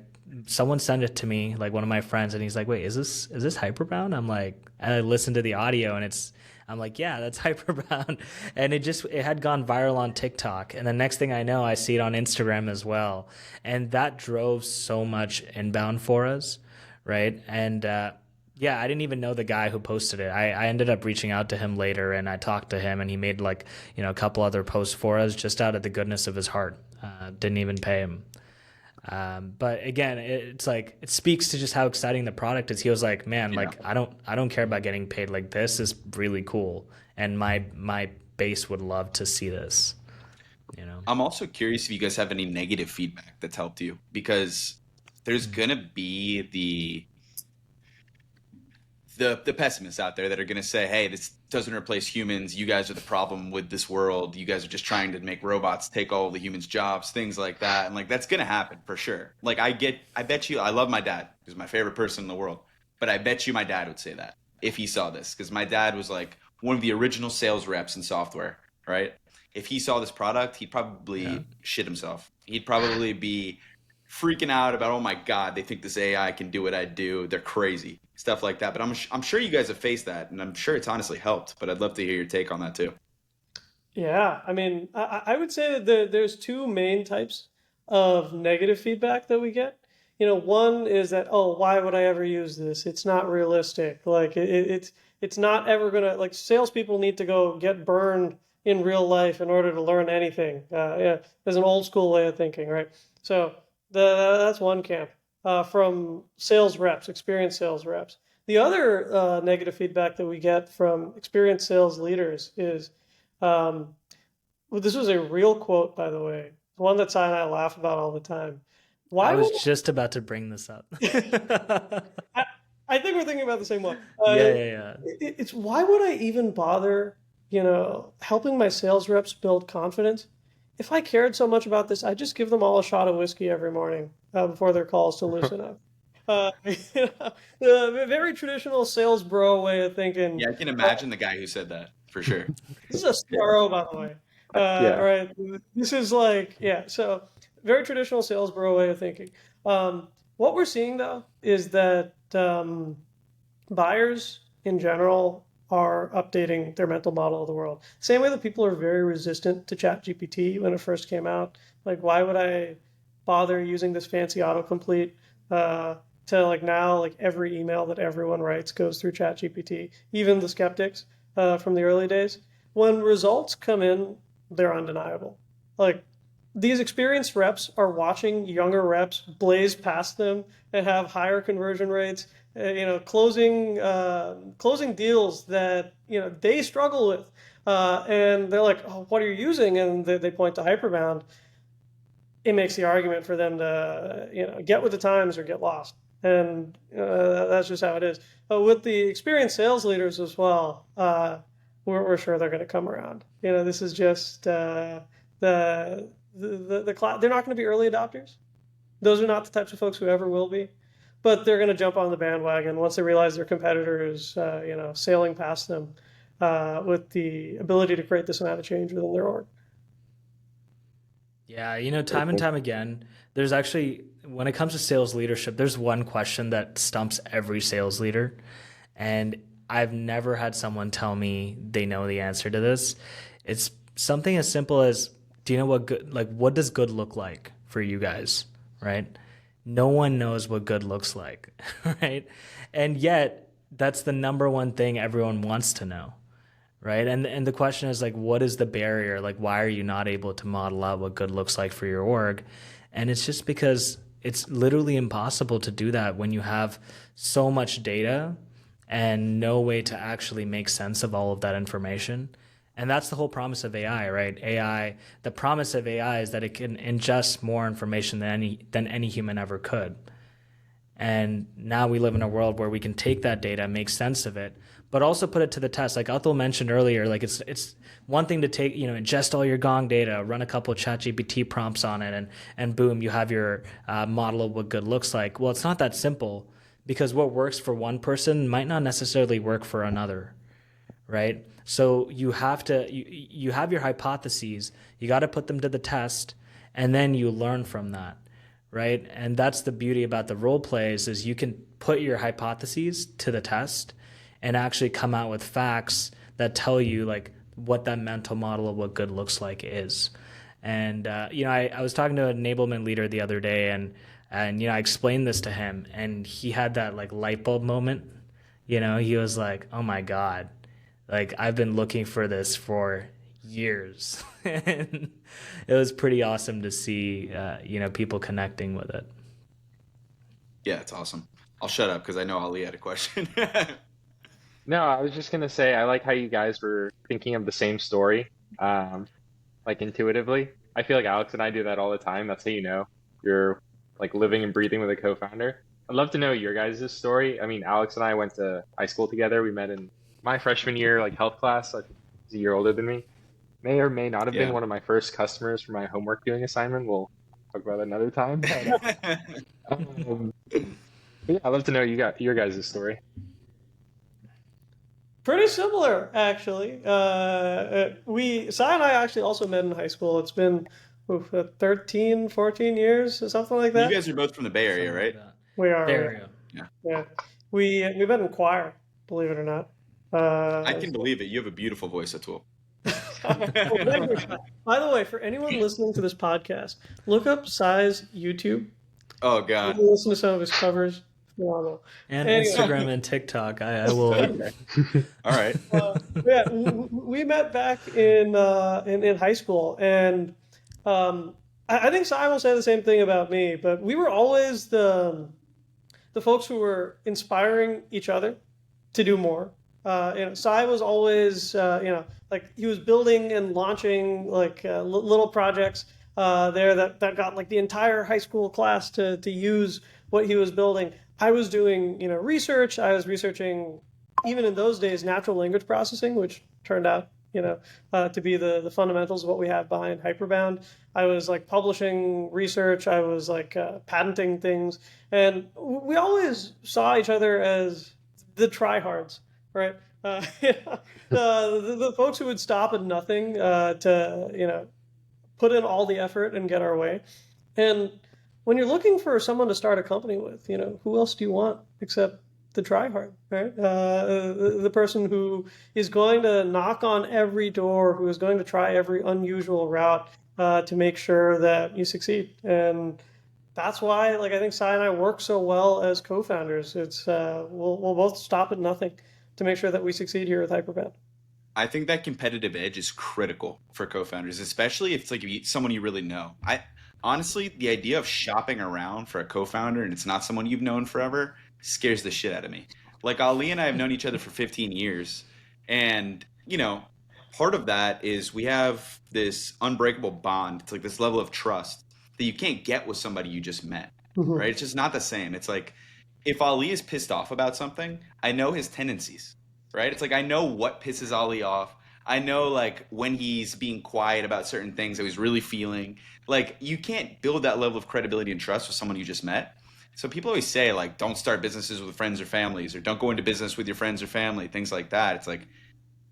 someone sent it to me, like one of my friends, and he's like, "Wait, is this Hyperbound?" I'm like, and I listened to the audio, and I'm like, "Yeah, that's Hyperbound," and it had gone viral on TikTok, and the next thing I know, I see it on Instagram as well, and that drove so much inbound for us, right? And yeah, I didn't even know the guy who posted it. I ended up reaching out to him later, and I talked to him, and he made like a couple other posts for us just out of the goodness of his heart. Didn't even pay him. But again, it's like it speaks to just how exciting the product is. He was like, "Man, Yeah. like I don't care about getting paid. Like this is really cool, and my base would love to see this." You know. I'm also curious if you guys have any negative feedback that's helped you because there's gonna be the pessimists out there that are going to say, "Hey, this doesn't replace humans. You guys are the problem with this world. You guys are just trying to make robots take all the humans' jobs, things like that." And like that's going to happen for sure. Like I bet you, I love my dad. He's my favorite person in the world. But I bet you my dad would say that if he saw this because my dad was like one of the original sales reps in software, right? If he saw this product, he'd Yeah. probably shit himself. He'd probably be freaking out about, oh my God, they think this AI can do what I do. They're crazy. Stuff like that. But I'm sure you guys have faced that, and I'm sure it's honestly helped. But I'd love to hear your take on that too. Yeah, I mean, I would say that there's two main types of negative feedback that we get. One is that, oh, why would I ever use this? It's not realistic. Like it's not ever gonna like salespeople need to go get burned in real life in order to learn anything. Yeah, there's an old school way of thinking, right? So that's one camp from sales reps, experienced sales reps. The other negative feedback that we get from experienced sales leaders is um, well, this was a real quote, by the way, one that Si and I laugh about all the time. I Why was would just about to bring this up. I, I think we're thinking about the same one. Yeah, yeah, yeah. It's why would I even bother, helping my sales reps build confidence? If I cared so much about this, I'd just give them all a shot of whiskey every morning before their calls to loosen up. The very traditional sales bro way of thinking. Yeah, I can imagine the guy who said that for sure. This is a CRO, by the way. Yeah. Right. This is like, yeah. So very traditional sales bro way of thinking. What we're seeing though is that buyers in general are updating their mental model of the world. Same way that people are very resistant to ChatGPT when it first came out. Like, why would I bother using this fancy autocomplete? To like now, like every email that everyone writes goes through ChatGPT, even the skeptics from the early days. When results come in, they're undeniable. Like these experienced reps are watching younger reps blaze past them and have higher conversion rates. Closing deals that they struggle with, and they're like, "Oh, what are you using?" And they point to Hyperbound. It makes the argument for them to get with the times or get lost, and that's just how it is. But with the experienced sales leaders as well, we're sure they're going to come around. This is just the class. They're not going to be early adopters. Those are not the types of folks who ever will be, but they're going to jump on the bandwagon once they realize their competitor is sailing past them with the ability to create this amount of change within their org. Yeah, time and time again, there's actually, when it comes to sales leadership, there's one question that stumps every sales leader. And I've never had someone tell me they know the answer to this. It's something as simple as, do you know what does good look like for you guys, right? No one knows what good looks like, right? And yet, that's the number one thing everyone wants to know. Right. And the question is like, what is the barrier? Like, why are you not able to model out what good looks like for your org? And it's just because it's literally impossible to do that when you have so much data and no way to actually make sense of all of that information. And that's the whole promise of AI, right? The promise of AI is that it can ingest more information than any human ever could. And now we live in a world where we can take that data, make sense of it, but also put it to the test. Like Atul mentioned earlier, like it's one thing to take, ingest all your Gong data, run a couple of ChatGPT prompts on it, and boom, you have your model of what good looks like. Well, it's not that simple, because what works for one person might not necessarily work for another, right? So you have your hypotheses, you got to put them to the test, and then you learn from that. Right. And that's the beauty about the role plays, is you can put your hypotheses to the test and actually come out with facts that tell you like what that mental model of what good looks like is. And, I was talking to an enablement leader the other day, and I explained this to him, and he had that like light bulb moment. He was like, oh my God, like I've been looking for this for years. And it was pretty awesome to see people connecting with it. Yeah, it's awesome. I'll shut up because I know Ali had a question. No, I was just gonna say I like how you guys were thinking of the same story, like intuitively. I feel like Alex and I do that all the time. That's how you're like living and breathing with a co-founder. I'd love to know your guys' story. I mean, Alex and I went to high school together. We met in my freshman year, like health class. I think he's a year older than me. May or may not have been Yeah. one of my first customers for my homework doing assignment. We'll talk about it another time. But yeah, I'd love to know your guys' story. Pretty similar, actually. Sai and I actually also met in high school. It's been 13, 14 years or something like You that. guys are both from the Bay Area, Something right? like that. We are. There we go. Yeah. Yeah. We met in choir, believe it or not. I can believe it. You have a beautiful voice, Atul. Well, thank you. By the way, for anyone listening to this podcast, look up Sai's YouTube. Oh God. Listen to some of his covers. Phenomenal. And Anyway. Instagram and TikTok. I will. All right. Yeah, we met back in high school, and I think Sai will say the same thing about me. But we were always the folks who were inspiring each other to do more. Sai was always like he was building and launching like little projects there that got like the entire high school class to use what he was building. I was doing research. I was researching, even in those days, natural language processing, which turned out to be the fundamentals of what we have behind Hyperbound. I was like publishing research, I was like patenting things, and we always saw each other as the tryhards, right? The folks who would stop at nothing to put in all the effort and get our way. And when you're looking for someone to start a company with, who else do you want except the tryhard, right? The person who is going to knock on every door, who is going to try every unusual route to make sure that you succeed. And that's why, like, I think Sai and I work so well as co-founders. It's we'll both stop at nothing to make sure that we succeed here with Hyperbound. I think that competitive edge is critical for co-founders, especially if it's like someone you really know. I honestly, the idea of shopping around for a co-founder and it's not someone you've known forever scares the shit out of me. Like Ali and I have known each other for 15 years, and part of that is we have this unbreakable bond. It's like this level of trust that you can't get with somebody you just met, right? It's just not the same. It's like if Ali is pissed off about something, I know his tendencies, right? It's like I know what pisses Ali off. I know like when he's being quiet about certain things that he's really feeling. Like you can't build that level of credibility and trust with someone you just met. So people always say like don't start businesses with friends or families, or don't go into business with your friends or family, things like that. It's like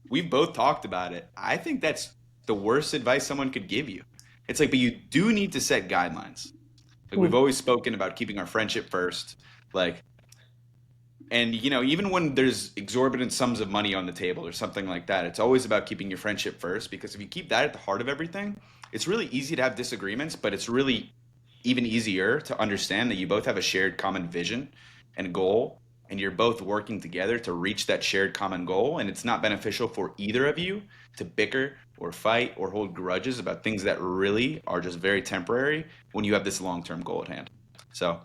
we've both talked about it. I think that's the worst advice someone could give you. It's like, but you do need to set guidelines. Like we've always spoken about keeping our friendship first. Like, and even when there's exorbitant sums of money on the table or something like that, it's always about keeping your friendship first, because if you keep that at the heart of everything, it's really easy to have disagreements, but it's really even easier to understand that you both have a shared common vision and goal, and you're both working together to reach that shared common goal. And it's not beneficial for either of you to bicker or fight or hold grudges about things that really are just very temporary when you have this long-term goal at hand. So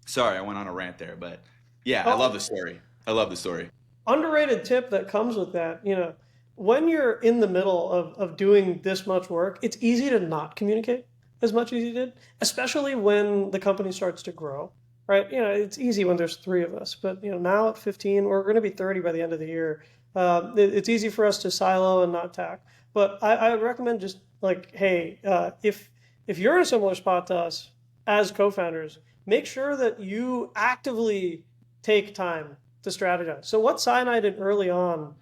sorry, I went on a rant there, but yeah, I love the story. I love the story. Underrated tip that comes with that, when you're in the middle of doing this much work, it's easy to not communicate as much as you did, especially when the company starts to grow, right? It's easy when there's 3 of us, but now at 15, we're going to be 30 by the end of the year. It's easy for us to silo and not tack. But I would recommend just like, hey, if you're in a similar spot to us as co-founders, make sure that you actively take time to strategize. So what Sai and I did early on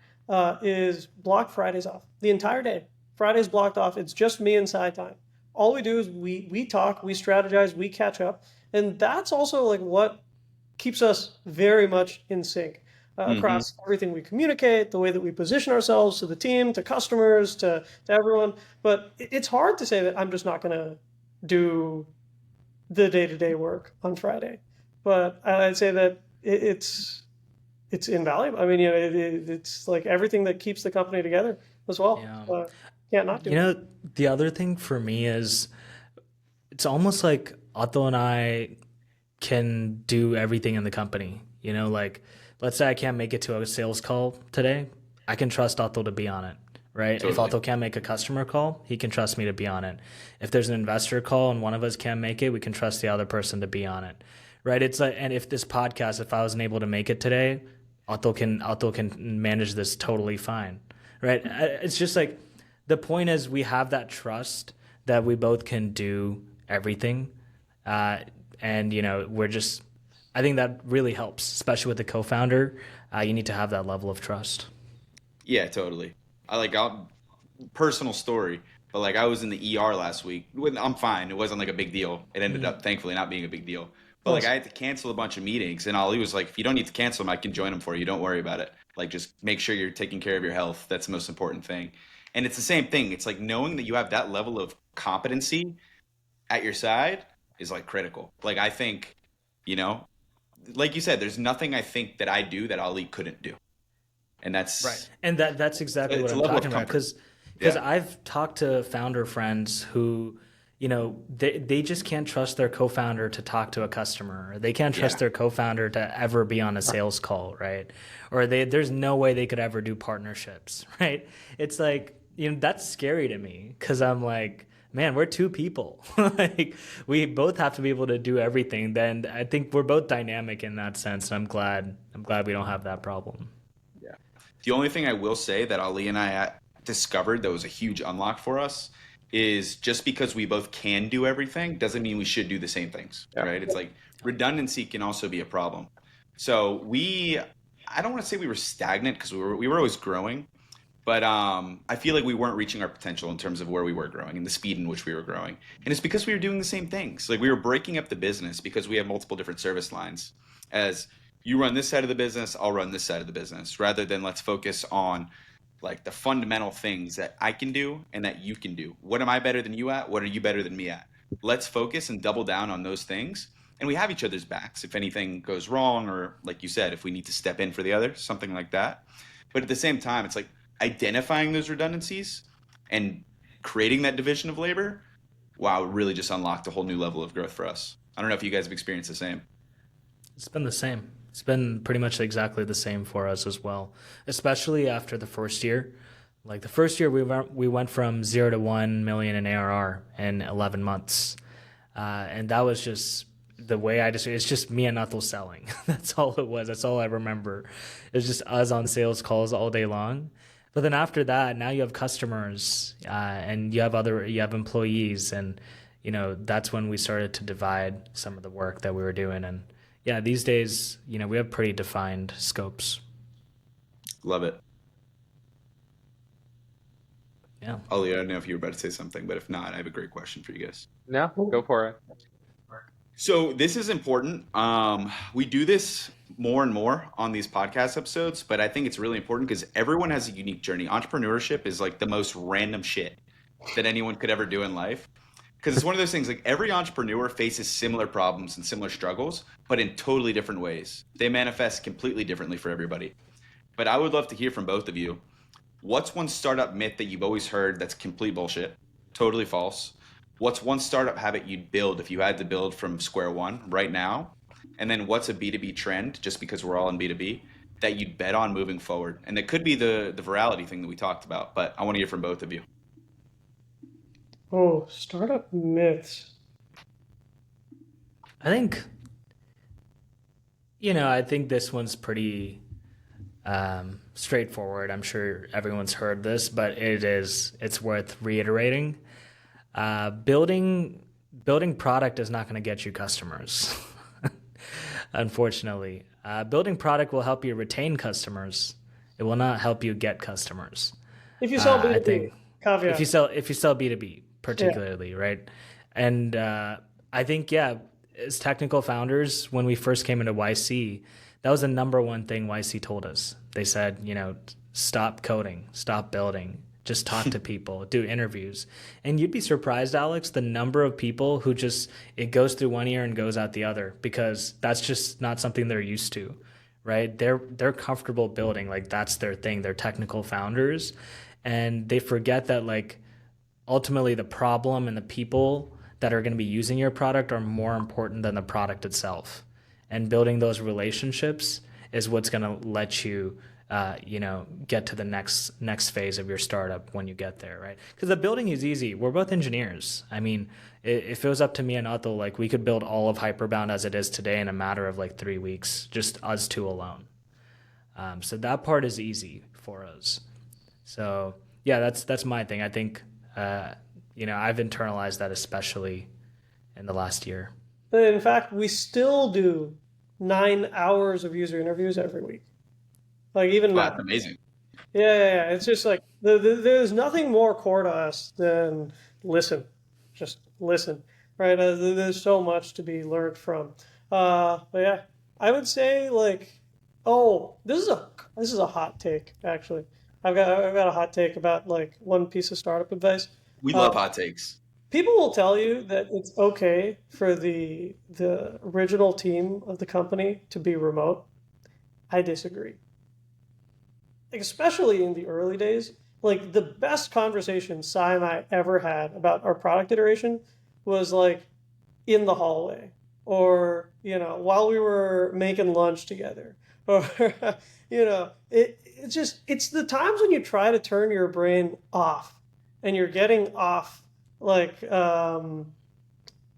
is block Fridays off the entire day. Friday's blocked off. It's just me and Sai time. All we do is we talk, we strategize, we catch up. And that's also like what keeps us very much in sync across everything we communicate, the way that we position ourselves to the team, to customers, to everyone. But it's hard to say that I'm just not going to do the day-to-day work on Friday. But I'd say that it's invaluable. I mean, it's like everything that keeps the company together as well. Yeah. Can't not do it. The other thing for me is it's almost like Atul and I can do everything in the company. Like let's say I can't make it to a sales call today. I can trust Atul to be on it, right? Totally. If Atul can't make a customer call, he can trust me to be on it. If there's an investor call and one of us can't make it, we can trust the other person to be on it, right? It's like, and if this podcast, if I wasn't able to make it today, Atul can manage this totally fine, right? It's just like the point is we have that trust that we both can do everything, and we're just. I think that really helps, especially with the co-founder. You need to have that level of trust. Yeah, totally. Personal story, but like I was in the ER last week. I'm fine. It wasn't like a big deal. It ended up thankfully not being a big deal. But like I had to cancel a bunch of meetings, and Ali was like, "If you don't need to cancel them, I can join them for you. Don't worry about it. Like just make sure you're taking care of your health. That's the most important thing." And it's the same thing. It's like knowing that you have that level of competency at your side is like critical. Like I think, like you said, there's nothing I think that I do that Ali couldn't do. And that's right. And that's exactly what I'm talking about. Because I've talked to founder friends who, they just can't trust their co-founder to talk to a customer. Or they can't trust their co-founder to ever be on a sales call, right? Or there's no way they could ever do partnerships, right? It's like, that's scary to me because I'm like, man, we're 2 people. Like we both have to be able to do everything. Then I think we're both dynamic in that sense. And I'm glad we don't have that problem. Yeah. The only thing I will say that Ali and I discovered that was a huge unlock for us is just because we both can do everything doesn't mean we should do the same things, Yeah. right? It's like redundancy can also be a problem. So I don't want to say we were stagnant because we were always growing, but I feel like we weren't reaching our potential in terms of where we were growing and the speed in which we were growing. And it's because we were doing the same things. Like we were breaking up the business because we have multiple different service lines. As you run this side of the business, I'll run this side of the business, rather than let's focus on like the fundamental things that I can do and that you can do. What am I better than you at? What are you better than me at? Let's focus and double down on those things. And we have each other's backs if anything goes wrong, or like you said, if we need to step in for the other, something like that. But at the same time, it's like identifying those redundancies and creating that division of labor. Wow, it really just unlocked a whole new level of growth for us. I don't know if you guys have experienced the same. It's been the same. It's been pretty much exactly the same for us as well, especially after the first year. Like the first year, we went from 0 to 1 million in ARR in 11 months, and that was just the way it's just me and Atul selling. That's all it was. That's all I remember. It was just us on sales calls all day long. But then after that, now you have customers, and you have employees, and that's when we started to divide some of the work that we were doing. And yeah, these days, we have pretty defined scopes. Love it. Yeah. Ollie, I don't know if you were about to say something, but if not, I have a great question for you guys. No, go for it. So this is important. We do this more and more on these podcast episodes, but I think it's really important because everyone has a unique journey. Entrepreneurship is like the most random shit that anyone could ever do in life. Because it's one of those things, like every entrepreneur faces similar problems and similar struggles, but in totally different ways. They manifest completely differently for everybody. But I would love to hear from both of you. What's one startup myth that you've always heard that's complete bullshit, totally false? What's one startup habit you'd build if you had to build from square one right now? And then what's a B2B trend, just because we're all in B2B, that you'd bet on moving forward? And it could be the virality thing that we talked about, but I want to hear from both of you. Oh, startup myths. I think, I think this one's pretty straightforward. I'm sure everyone's heard this, but it's worth reiterating. Building product is not going to get you customers. Unfortunately, building product will help you retain customers. It will not help you get customers. If you sell B2B, I think caveat. if you sell B2B particularly, right? And I think, as technical founders, when we first came into YC, that was the number one thing YC told us. They said, stop coding, stop building, just talk to people, do interviews. And you'd be surprised, Alex, the number of people who it goes through one ear and goes out the other, because that's just not something they're used to, right? They're comfortable building, like that's their thing. They're technical founders, and they forget that like ultimately the problem and the people that are going to be using your product are more important than the product itself. And building those relationships is what's going to let you get to the next phase of your startup when you get there, right? Because the building is easy. We're both engineers. I mean, if it was up to me and Atul, like we could build all of Hyperbound as it is today in a matter of like 3 weeks, just us two alone. So that part is easy for us. So yeah, that's my thing. I think I've internalized that, especially in the last year. In fact, we still do 9 hours of user interviews every week. Like even Wow, now. that's amazing. Yeah. It's just like there's nothing more core to us than listen. Just listen, right? There's so much to be learned from. But yeah, I would say like, this is a hot take actually. I've got a hot take about like one piece of startup advice. We love hot takes. People will tell you that it's okay for the original team of the company to be remote. I disagree. Like especially in the early days, like the best conversation Sai and I ever had about our product iteration was like in the hallway, or while we were making lunch together, or it's the times when you try to turn your brain off and you're getting off, like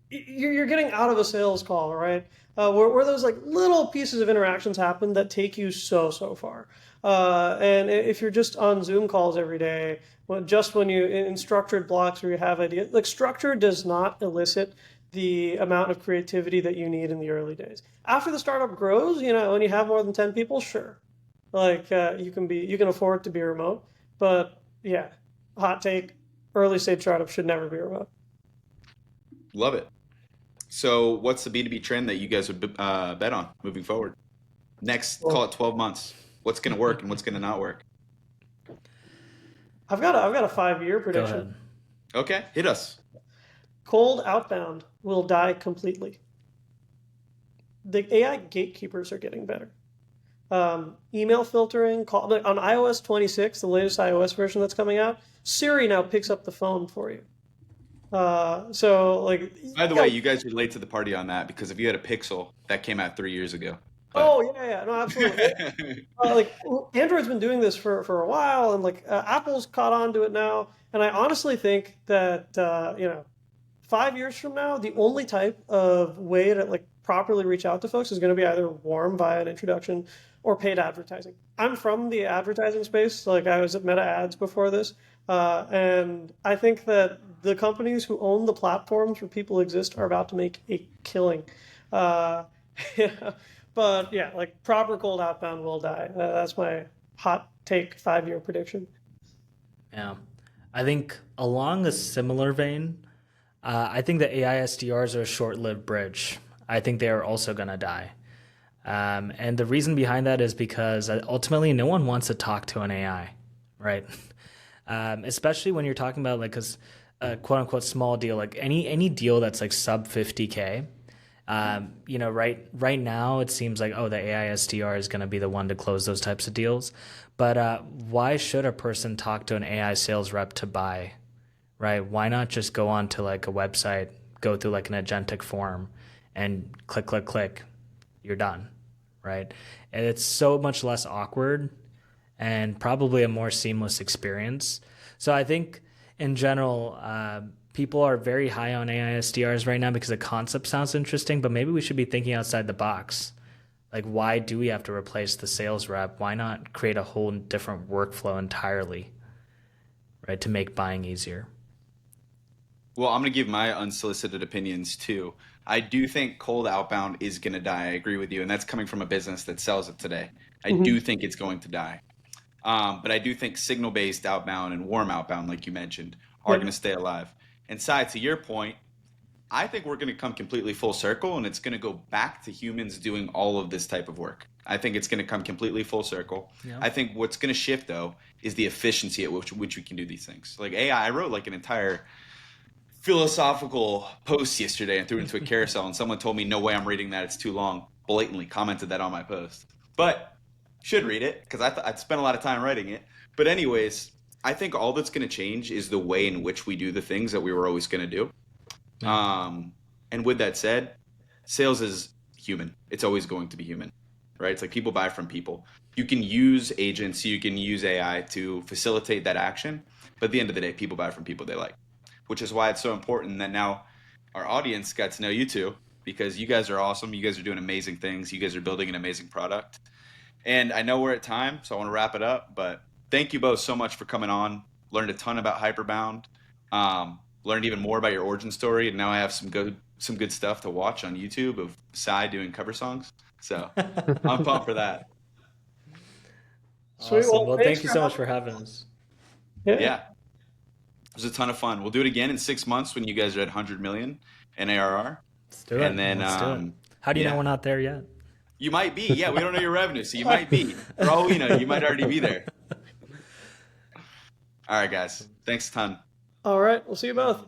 you're getting out of a sales call, right? Where those like little pieces of interactions happen that take you so far. And if you're just on Zoom calls every day, just when you in structured blocks where you have ideas, like structure does not elicit the amount of creativity that you need in the early days. After the startup grows, when you have more than 10 people, sure, like you can afford to be remote. But yeah, hot take: early stage startups should never be remote. Love it. So what's the B2B trend that you guys would bet on moving forward? Next, call it 12 months. What's going to work and what's going to not work? I've got a 5-year Go prediction. ahead. Okay, hit us. Cold outbound will die completely. The AI gatekeepers are getting better. Email filtering, on iOS 26, the latest iOS version that's coming out, Siri now picks up the phone for you. So like. By the way, you guys relate to the party on that because if you had a Pixel, that came out 3 years ago. Oh yeah, no, absolutely. Like Android's been doing this for a while, and like Apple's caught on to it now. And I honestly think that 5 years from now, the only type of way to like properly reach out to folks is going to be either warm via an introduction or paid advertising. I'm from the advertising space. Like I was at Meta Ads before this, and I think that the companies who own the platforms where people exist are about to make a killing. Yeah. But yeah, like proper cold outbound will die. That's my hot take 5-year prediction. Yeah. I think along a similar vein, I think the AI SDRs are a short-lived bridge. I think they are also going to die. And the reason behind that is because ultimately no one wants to talk to an AI, right? Especially when you're talking about like a quote unquote small deal, like any deal that's like sub 50K. Right now it seems like, the AI SDR is going to be the one to close those types of deals. But why should a person talk to an AI sales rep to buy, right? Why not just go on to like a website, go through like an agentic form and click, you're done, right? And it's so much less awkward and probably a more seamless experience. So I think in general, people are very high on AI SDRs right now because the concept sounds interesting, but maybe we should be thinking outside the box. Like, why do we have to replace the sales rep? Why not create a whole different workflow entirely, right, to make buying easier? Well, I'm going to give my unsolicited opinions too. I do think cold outbound is going to die. I agree with you. And that's coming from a business that sells it today. I do think it's going to die. But I do think signal-based outbound and warm outbound, like you mentioned, are going to stay alive. And Sai, to your point, I think we're going to come completely full circle and it's going to go back to humans doing all of this type of work. I think it's going to come completely full circle. Yeah. I think what's going to shift, though, is the efficiency at which we can do these things. Like AI, I wrote like an entire philosophical post yesterday and threw it into a carousel and someone told me, no way I'm reading that, it's too long. Blatantly commented that on my post. But should read it because I'd spent a lot of time writing it. But anyways, I think all that's going to change is the way in which we do the things that we were always going to do. And with that said, sales is human. It's always going to be human, right? It's like people buy from people. You can use agents, you can use AI to facilitate that action. But at the end of the day, people buy from people they like, which is why it's so important that now our audience got to know you two because you guys are awesome. You guys are doing amazing things. You guys are building an amazing product. And I know we're at time, so I want to wrap it up. But thank you both so much for coming on. Learned a ton about Hyperbound. Learned even more about your origin story. And now I have some good stuff to watch on YouTube of Sai doing cover songs. So I'm pumped for that. Awesome. Well, thank you so much for having us. Yeah. It was a ton of fun. We'll do it again in 6 months when you guys are at 100 million in ARR. Let's do it. And then, Let's do it. How do you know we're not there yet? You might be. Yeah, we don't know your revenue, so you might be. For all we know, you might already be there. All right, guys. Thanks a ton. All right. We'll see you both.